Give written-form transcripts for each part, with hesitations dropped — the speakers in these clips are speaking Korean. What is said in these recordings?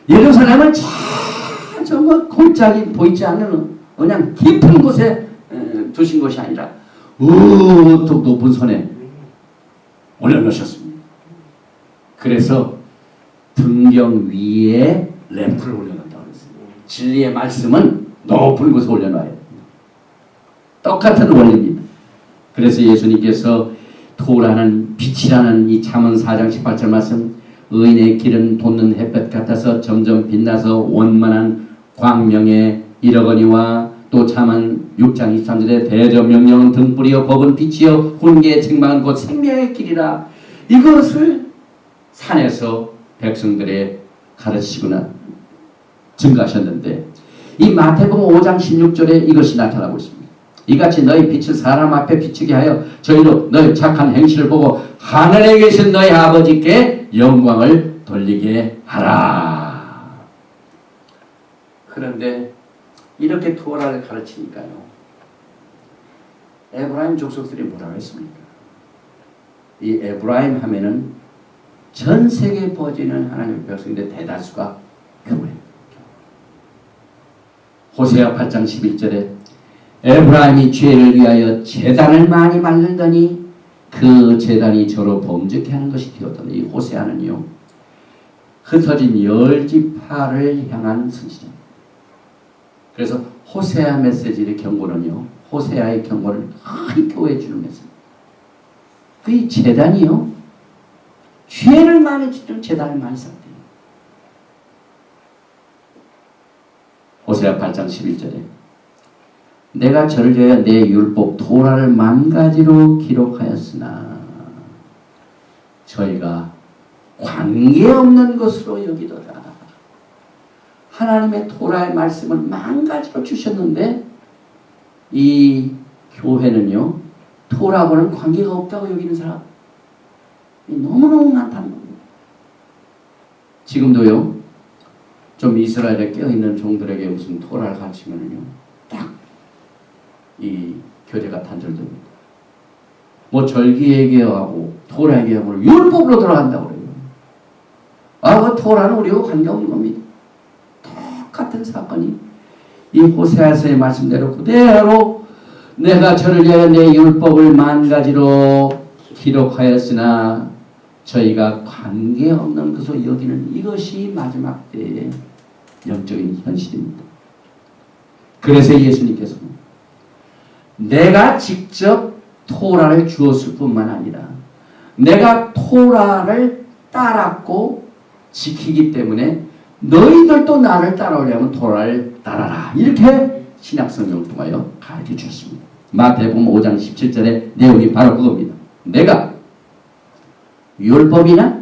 예루살렘은 저 골짜기 보이지 않는 그냥 깊은 곳에 두신 것이 아니라 우뚝 높은 산에 올려놓으셨습니다. 그래서 등경 위에 램프를 올려놓는다고 그랬어요. 진리의 말씀은 높은 곳에 올려놔야 됩니다. 똑같은 원리입니다. 그래서 예수님께서 토라는 빛이라는 이 잠언 4장 18절 말씀, 의인의 길은 돋는 햇볕 같아서 점점 빛나서 원만한 광명에 이르거니와, 또 잠언 6장 23절에 대저 명령은 등불이요 법은 빛이요 훈계의 책망은 곧 생명의 길이라. 이것을 산에서 백성들의 가르치거나 증거하셨는데, 이 마태복음 5장 16절에 이것이 나타나고 있습니다. 이같이 너희 빛을 사람 앞에 비추게 하여 저희로 너희 착한 행실을 보고 하늘에 계신 너희 아버지께 영광을 돌리게 하라. 그런데 이렇게 토라를 가르치니까요, 에브라임 족속들이 뭐라고 했습니까? 이 에브라임 하면은 전 세계에 퍼지는 하나님의 백성들의 대다수가 교회. 호세아 8장 11절에 에브라임이 죄를 위하여 제단을 많이 만들더니 그 제단이 저로 범죄케 하는 것이 되었더니, 이 호세아는요, 흩어진 열지파를 향한 선지자입니다. 그래서 호세아 메시지의 경고는요, 호세아의 경고를 큰 교회에 주는 메시지. 그 제단이요, 죄를 많이 짓는 제단을 많이 쌓대요. 호세아 8장 11절에 내가 저를 위하여 내 율법 토라를 만가지로 기록하였으나 저희가 관계없는 것으로 여기더라. 하나님의 토라의 말씀을 만가지로 주셨는데 이 교회는요, 토라하고는 관계가 없다고 여기는 사람 너무너무 많다는 겁니다. 지금도요, 좀 이스라엘에 껴있는 종들에게 무슨 토라를 가르치면요, 딱 이 교제가 단절됩니다. 뭐 절기 얘기하고 토라 얘기하고 율법으로 들어간다고 그래요. 그 토라는 우리하고 관계없는 겁니다. 똑같은 사건이 이 호세아서의 말씀대로 그대로 내가 저를 위하여 내 율법을 만가지로 기록하였으나 저희가 관계없는 것으로 여기는, 이것이 마지막 때의 영적인 현실입니다. 그래서 예수님께서 내가 직접 토라를 주었을 뿐만 아니라 내가 토라를 따랐고 지키기 때문에 너희들도 나를 따라오려면 토라를 따라라. 이렇게 신약성경을 통하여 가르쳐 주셨습니다. 마태복음 5장 17절의 내용이 바로 그겁니다. 내가 율법이나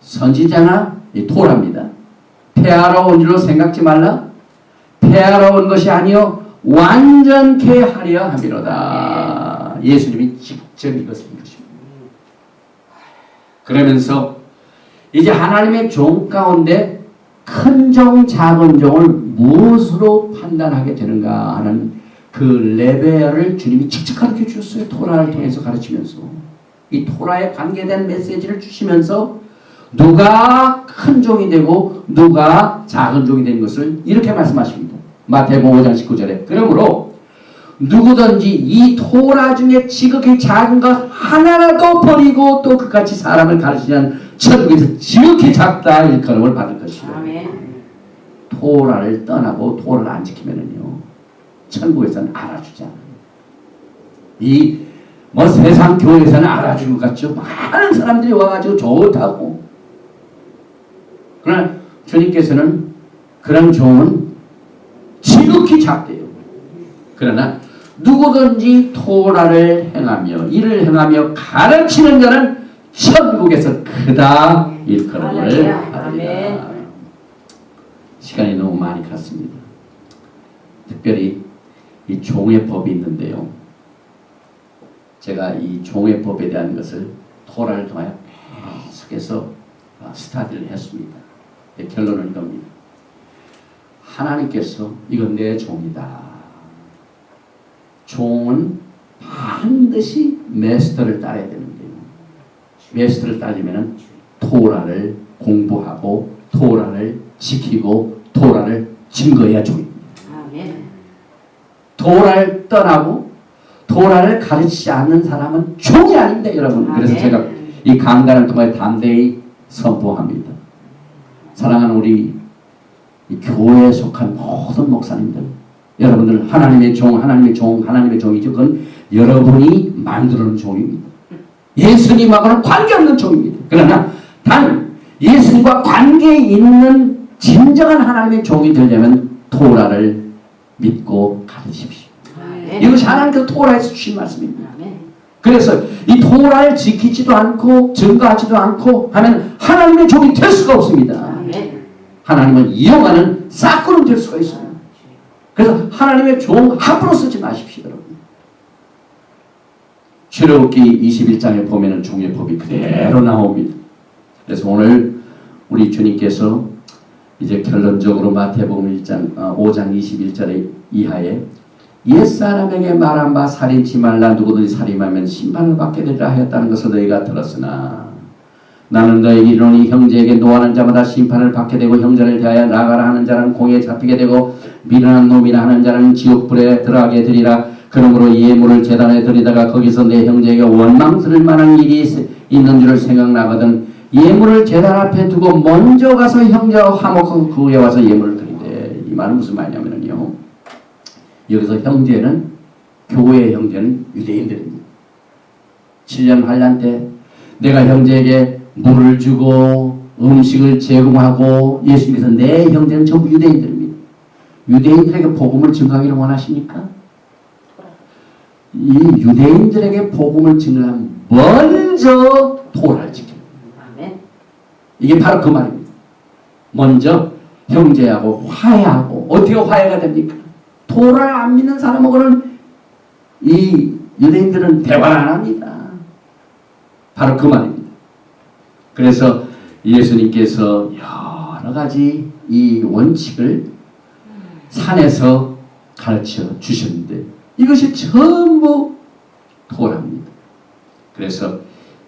선지자나 이 토라입니다. 폐하러 온 줄로 생각지 말라. 폐하러 온 것이 아니요 완전케 하려 함이로다. 예수님이 직접 이것을 이루십니다. 그러면서 이제 하나님의 종 가운데 큰 종, 작은 종을 무엇으로 판단하게 되는가 하는 그 레벨을 주님이 직접 가르쳐 주셨어요. 토라를 통해서 가르치면서 이 토라에 관계된 메시지를 주시면서 누가 큰 종이 되고 누가 작은 종이 된 것을 이렇게 말씀하십니다. 마태복음 5장 19절에 그러므로 누구든지 이 토라 중에 지극히 작은 것 하나라도 버리고 또 그같이 사람을 가르치면 천국에서 지극히 작다 일컬음을 받을 것이요. 토라를 떠나고 토라를 안 지키면은요, 천국에서는 알아주지 않아요. 이 뭐 세상 교회에서는 알아주는 것 같죠. 많은 사람들이 와가지고 좋다고. 그러나 주님께서는 그런 종은 지극히 작대요. 그러나 누구든지 토라를 행하며 이를 행하며 가르치는 자는 천국에서 크다 일컬음을 받으리라. 시간이 너무 많이 갔습니다. 특별히 이 종의 법이 있는데요, 제가 이 종의 법에 대한 것을 토라를 통하여 계속해서 스타디를 했습니다. 결론은 이겁니다. 하나님께서 이건 내 종이다. 종은 반드시 메스터를 따라야 되는데요, 메스터를 따르면 토라를 공부하고 토라를 지키고 토라를 증거해야 종입니다. 아멘. 토라를 떠나고 토라를 가르치지 않는 사람은 종이 아닙니다, 여러분. 그래서 아멘. 제가 이 강단을 통해 담대히 선포합니다. 사랑하는 우리 이 교회에 속한 모든 목사님들, 여러분들 하나님의 종, 하나님의 종, 하나님의 종이죠. 그건 여러분이 만들어놓은 종입니다. 예수님하고는 관계없는 종입니다. 그러나 단 예수님과 관계 있는 진정한 하나님의 종이 되려면 토라를 믿고 가르치십시오. 아멘. 이것이 하나님께서 토라에서 주신 말씀입니다. 아멘. 그래서 이 토라를 지키지도 않고 증거하지도 않고 하면 하나님의 종이 될 수가 없습니다. 아멘. 하나님을 이용하는 사건은 될 수가 있어요. 그래서 하나님의 종 함부로 쓰지 마십시오, 여러분. 출애굽기 21장에 보면은 종의 법이 그대로 나옵니다. 그래서 오늘 우리 주님께서 이제 결론적으로 마태복음 5장 21절에 이하에 옛사람에게 말한 바 살인치 말라 누구든지 살인하면 심판을 받게 되리라 하였다는 것을 너희가 들었으나 나는 너희에게 이르노니 형제에게 노하는 자마다 심판을 받게 되고 형제를 대하여 나가라 하는 자는 공에 잡히게 되고 미련한 놈이라 하는 자는 지옥불에 들어가게 되리라. 그러므로 예물을 제단에 드리다가 거기서 내 형제에게 원망스러울 만한 일이 있는 줄을 생각나거든 예물을 제단 앞에 두고 먼저 가서 형제와 화목하고 그 후에 와서 예물을 드리되. 이 말은 무슨 말이냐면요, 여기서 형제는 교회의 형제는 유대인들입니다. 7년 환란 때 내가 형제에게 물을 주고 음식을 제공하고, 예수님께서 내 형제는 전부 유대인들입니다. 유대인들에게 복음을 증거하기를 원하십니까? 이 유대인들에게 복음을 증거하면 먼저 토라를 지켜요. 이게 바로 그 말입니다. 먼저 형제하고 화해하고. 어떻게 화해가 됩니까? 토라를 안 믿는 사람하고는 이 유대인들은 대화를 안 합니다. 바로 그 말입니다. 그래서 예수님께서 여러 가지 이 원칙을 산에서 가르쳐 주셨는데 이것이 전부 토라입니다. 그래서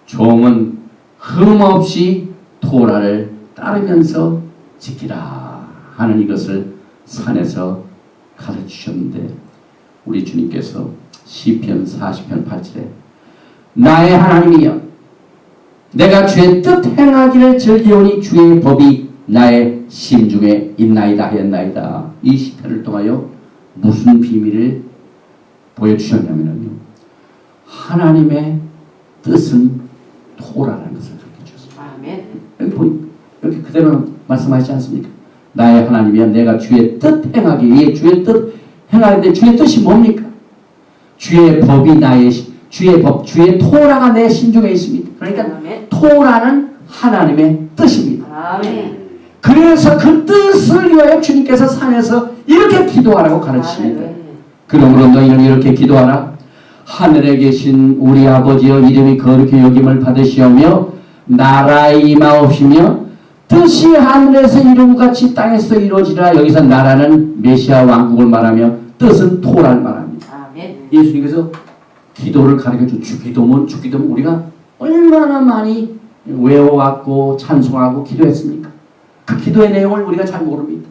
종은 흠없이 토라를 따르면서 지키라 하는 이것을 산에서 가르쳐 주셨는데, 우리 주님께서 시편 40편 8절에 나의 하나님이여 내가 주의 뜻 행하기를 즐기오니 주의 법이 나의 심중에 있나이다 하였나이다. 이 시편을 통하여 무슨 비밀을 보여주셨냐면요, 하나님의 뜻은 토라라는 것을 가르쳐주셨습니다. 아멘. 여기 그대로 말씀하시지 않습니까? 나의 하나님이여 내가 주의 뜻 행하기 위해 주의 뜻 행하는데 주의 뜻이 뭡니까? 주의 법이 나의 주의 법, 주의 토라가 내 심중에 있습니다. 그러니까 아멘. 토라는 하나님의 뜻입니다. 아멘. 그래서 그 뜻을 위하여 주님께서 산에서 이렇게 기도하라고 가르치십니다. 그러므로 너희는 이렇게 기도하라. 하늘에 계신 우리 아버지여 이름이 거룩히 여김을 받으시오며 나라의 임하옵시며 뜻이 하늘에서 이루고 같이 땅에서 이루어지라. 여기서 나라는 메시아 왕국을 말하며 뜻은 토라를 말합니다. 아멘. 예수님께서 기도를 가르쳐준 주기도문 우리가 얼마나 많이 외워왔고 찬송하고 기도했습니까? 그 기도의 내용을 우리가 잘 모릅니다.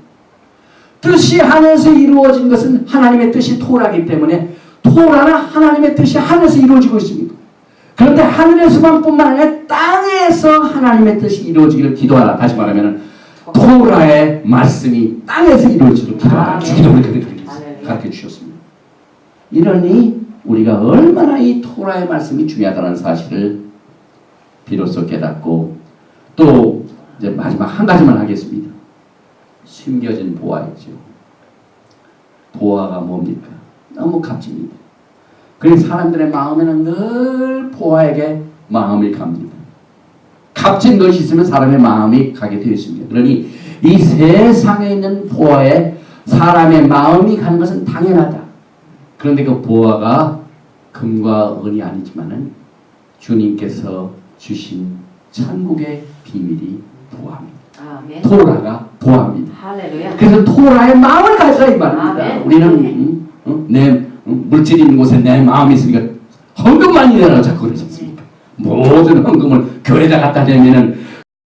뜻이 하늘에서 이루어진 것은 하나님의 뜻이 토라기 때문에 토라는 하나님의 뜻이 하늘에서 이루어지고 있습니다. 그런데 하늘에서만 뿐만 아니라 땅에서 하나님의 뜻이 이루어지기를 기도하라. 다시 말하면 토라의 말씀이 땅에서 이루어지기를 기도하라. 주기도문을 그렇게 가르쳐 주셨습니다. 이러니 우리가 얼마나 이 토라의 말씀이 중요하다는 사실을 비로소 깨닫고, 또 이제 마지막 한 가지만 하겠습니다. 숨겨진 보화이죠. 보화가 뭡니까? 너무 값집니다. 그래서 사람들의 마음에는 늘 보화에게 마음이 갑니다. 값진 것이 있으면 사람의 마음이 가게 되어 있습니다. 그러니 이 세상에 있는 보화에 사람의 마음이 가는 것은 당연하다. 그런데 그 보화가 금과 은이 아니지만은 주님께서 주신 천국의 비밀이 보화입니다. 아멘. 토라가 보화입니다. 할렐루야. 그래서 토라의 마음을 가져라 이 말입니다. 아멘. 우리는 내 물질 있는 곳에 내 마음이 있으니까 헌금만 이래라 자꾸 그러셨습니까? 모든 헌금을 교회에다 갖다 대면은